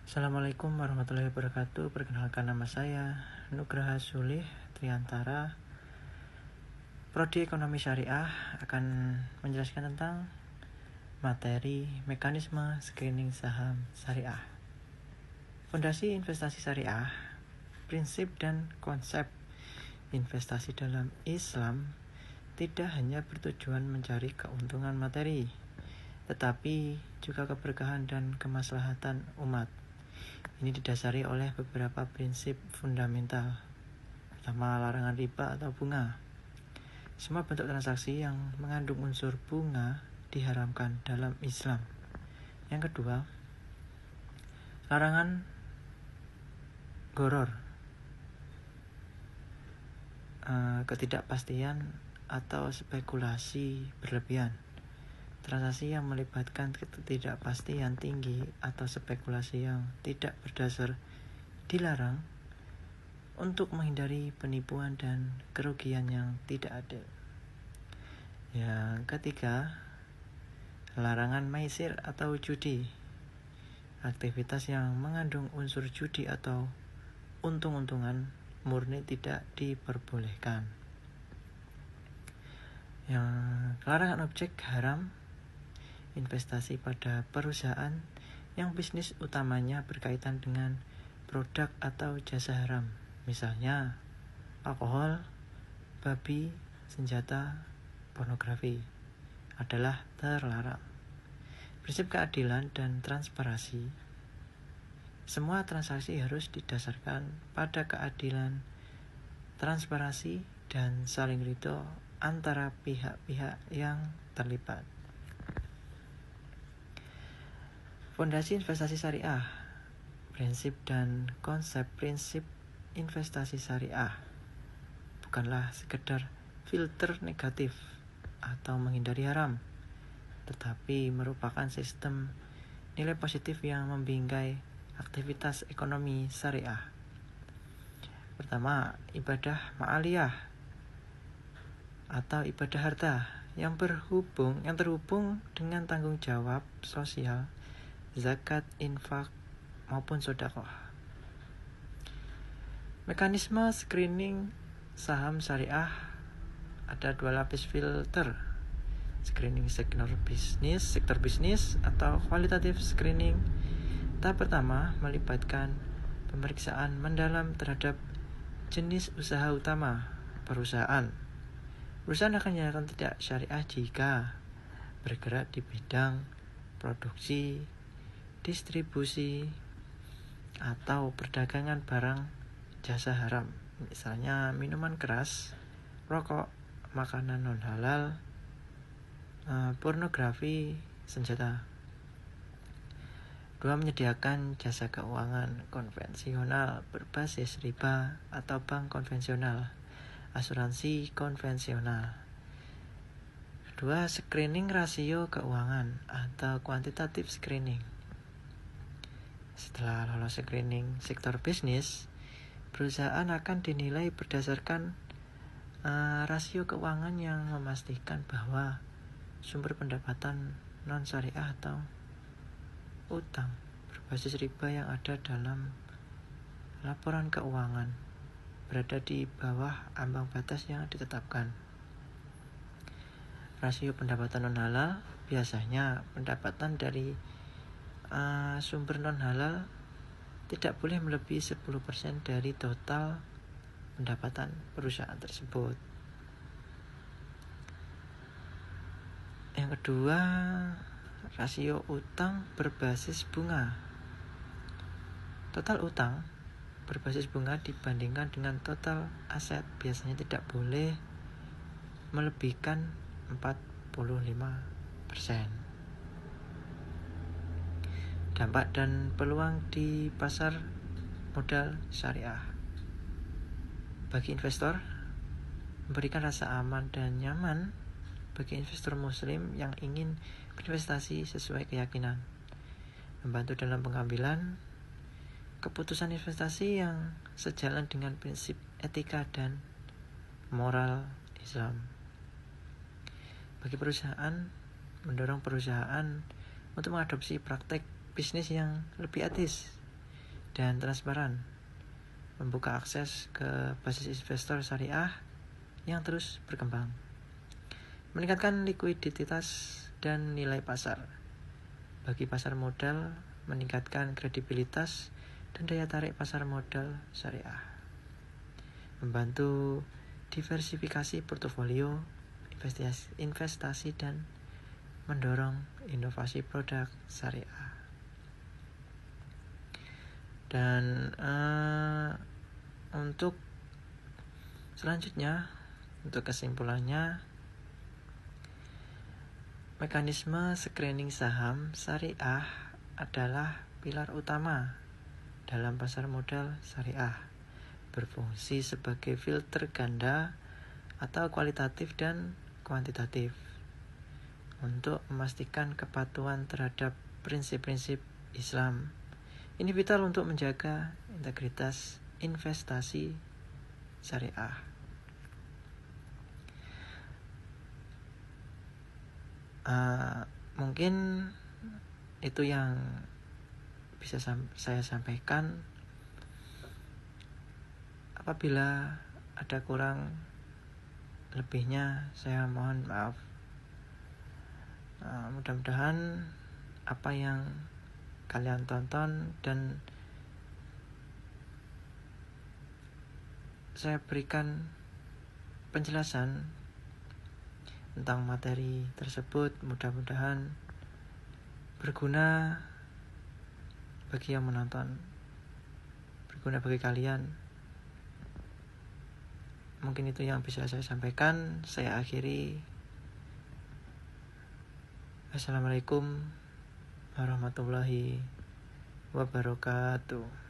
Assalamualaikum warahmatullahi wabarakatuh. Perkenalkan, nama saya Nugraha Sulih Triantara. Prodi Ekonomi Syariah akan menjelaskan tentang materi mekanisme screening saham syariah. Fondasi investasi syariah, prinsip dan konsep investasi dalam Islam tidak hanya bertujuan mencari keuntungan materi, tetapi juga keberkahan dan kemaslahatan umat. Ini didasari oleh beberapa prinsip fundamental. Pertama, larangan riba atau bunga. Semua bentuk transaksi yang mengandung unsur bunga diharamkan dalam Islam. Yang kedua, larangan gharar, ketidakpastian atau spekulasi berlebihan. Transaksi yang melibatkan ketidakpastian tinggi atau spekulasi yang tidak berdasar dilarang untuk menghindari penipuan dan kerugian yang tidak adil. Yang ketiga, larangan maisir atau judi. Aktivitas yang mengandung unsur judi atau untung-untungan murni tidak diperbolehkan. Yang larangan objek haram, investasi pada perusahaan yang bisnis utamanya berkaitan dengan produk atau jasa haram, misalnya alkohol, babi, senjata, pornografi, adalah terlarang. Prinsip keadilan dan transparansi. Semua transaksi harus didasarkan pada keadilan, transparansi, dan saling ridho antara pihak-pihak yang terlibat. Fondasi investasi syariah, prinsip dan konsep prinsip investasi syariah bukanlah sekedar filter negatif atau menghindari haram, tetapi merupakan sistem nilai positif yang membingkai aktivitas ekonomi syariah. Pertama, ibadah ma'aliyah atau ibadah harta yang terhubung dengan tanggung jawab sosial, zakat, infak, maupun sedekah. Mekanisme screening saham syariah ada dua lapis filter: screening sektor bisnis atau qualitative screening. Tahap pertama melibatkan pemeriksaan mendalam terhadap jenis usaha utama perusahaan. Perusahaan akan dinyatakan tidak syariah jika bergerak di bidang produksi, distribusi, atau perdagangan barang jasa haram, misalnya minuman keras, rokok, makanan non halal, pornografi, senjata. Dua, menyediakan jasa keuangan konvensional berbasis riba atau bank konvensional, asuransi konvensional. Kedua, screening rasio keuangan atau quantitative screening. Setelah lolos screening sektor bisnis, perusahaan akan dinilai berdasarkan rasio keuangan yang memastikan bahwa sumber pendapatan non-syariah atau utang berbasis riba yang ada dalam laporan keuangan berada di bawah ambang batas yang ditetapkan. Rasio pendapatan non-halal, biasanya pendapatan dari sumber non-halal tidak boleh melebihi 10% dari total pendapatan perusahaan tersebut. Yang kedua, rasio utang berbasis bunga. Total utang berbasis bunga dibandingkan dengan total aset biasanya tidak boleh melebihkan 45%. Dampak dan peluang di pasar modal syariah. Bagi investor, memberikan rasa aman dan nyaman bagi investor muslim yang ingin berinvestasi sesuai keyakinan, membantu dalam pengambilan keputusan investasi yang sejalan dengan prinsip etika dan moral Islam. Bagi perusahaan, mendorong perusahaan untuk mengadopsi praktek bisnis yang lebih etis dan transparan, membuka akses ke basis investor syariah yang terus berkembang, meningkatkan likuiditas dan nilai pasar bagi pasar modal, meningkatkan kredibilitas dan daya tarik pasar modal syariah, membantu diversifikasi portofolio investasi dan mendorong inovasi produk syariah. Dan untuk selanjutnya, untuk kesimpulannya, mekanisme screening saham syariah adalah pilar utama dalam pasar modal syariah, berfungsi sebagai filter ganda atau kualitatif dan kuantitatif untuk memastikan kepatuhan terhadap prinsip-prinsip Islam. Ini vital untuk menjaga integritas investasi syariah. Mungkin itu yang bisa saya sampaikan. Apabila ada kurang lebihnya, saya mohon maaf. Mudah-mudahan apa yang kalian tonton dan saya berikan penjelasan tentang materi tersebut mudah-mudahan berguna bagi yang menonton, berguna bagi kalian. Mungkin itu yang bisa saya sampaikan. Saya akhiri. Assalamualaikum warahmatullahi wabarakatuh.